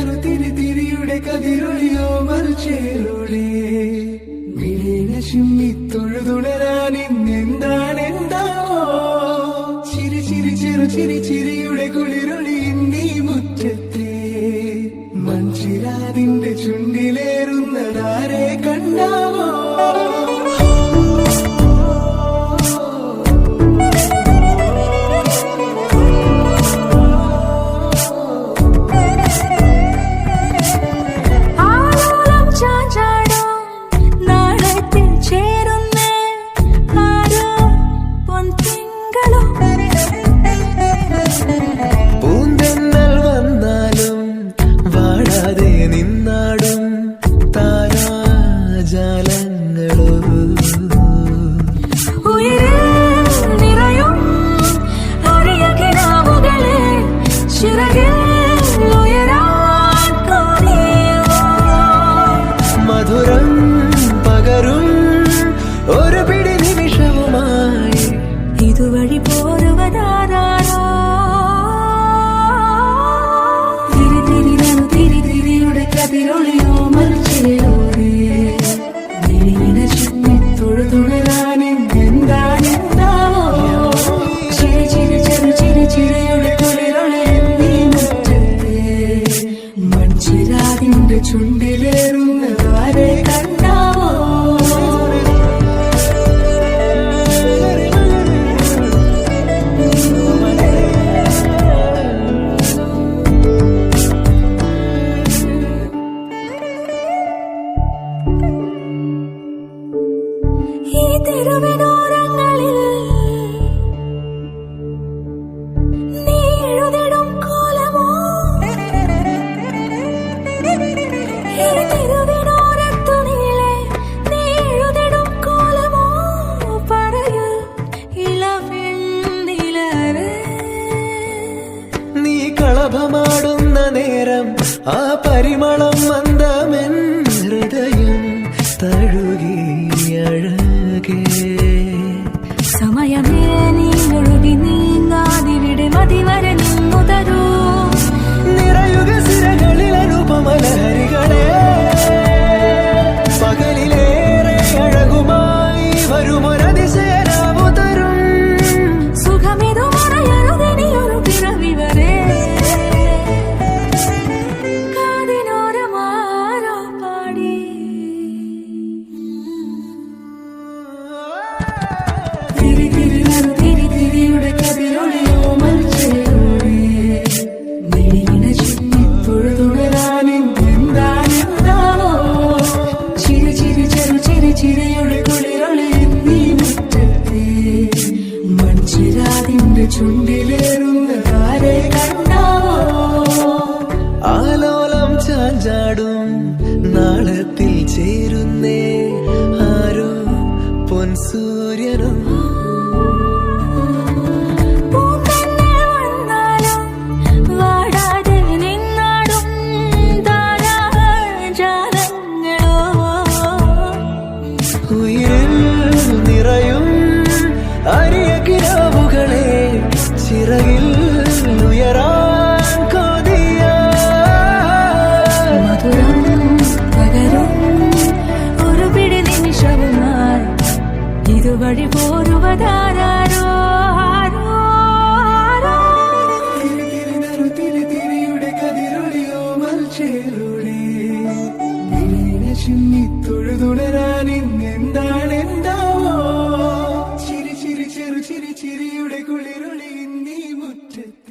തിരിയുടെ കതിരൊളിയോ മറിച്ചേലൂടെ വിളീന ചിമ്മി തൊഴുതുണരാൻ ഇന്നെന്താണെന്താവോ ചിരി ചിരി ചെറു ചിരി ചിരിയുടെ കുളിരൊളി നീ മുറ്റത്തെ മഞ്ചിരാതിന്റെ ചുണ്ടിലേറുന്നതാരെ കണ്ടാവോ മധുരം പകരും ഒരു പിടി നിമിഷവുമായി ഇതുവഴി പോരുവതാരോ തിരിയുടെ കതിരൊളിയോ മറിച്ചേലൂടെ വിളീന ചിമ്മി തൊഴുതുണരാനും എന്താണെന്താവോ ചിരി ചിരി ചെറു ചിരി ചിരിയുടെ കുളിരൊളി നീ മുറ്റത്തെ മൺചിരാതിന്റെ ചുണ്ടിലേറുന്നതാരെ കണ്ടാവോ ഈ തെരുവിനോരങ്ങളിൽ നീ എഴുതിടും കോലമോ ഈ തെരുവിനോരത്തു നീളെ നീ എഴുതിടും കോലമോ പറയൂ ഇളവെണ്ണിലവേ നീ കളഭമാടുന്ന നേരം ആ പരിമളം മന്ദമെൻ ഹൃദയം തഴുകി അഴകേ സമയമേ നീ ഒഴുകി നീങ്ങാതിവിടെ മതിവരെ നിന്നു തരൂ നിറയുക സിരകളിൽ അനുപമലഹരികളെ പകലിലേറെ അഴകുമായി വരുമൊരതിശയരാവു തരും സുഖമിതു മറയരുതെനിയൊരു പിറവി വരെ കാതിനോരമാരോ പാടി തിരിയുടെ കതിരൊളിയോ മറിച്ചേലൂടെ വിളീന ചിമ്മി തൊഴുതുണരാനും എന്താണെന്താവോ ചിരി ചിരി ചെറു ചിരി ചിരിയുടെ കുളിരൊളി നീ മുറ്റത്തെ മൺചിരാതിന്റെ ചുണ്ടിലേറുന്നതാരെ കണ്ടാവോ ആലോലം ചാഞ്ചാടും നാളത്തിൽ ചേരുന്നേ ആരോ പൊൻസൂര്യനും ഉയിരിൽ നിറയും അരിയ കിനാവുകളെ ചിറകിൽ ഉയരാൻ കൊതിയ മധുരം പകരും ഒരു പിടി നിമിഷവുമായി ഇതുവഴി പോരുവതാരോ തിരിയുടെ കതിരൊളിയോ മറിച്ചേലൂടെ വിളീന ചിമ്മി തൊഴുതുണരാൻ ഇന്നെന്താണെന്താവോ ചിരി ചിരി ചെറു ചിരി ചിരിയുടെ കുളിരൊളി നീ മുറ്റത്തെ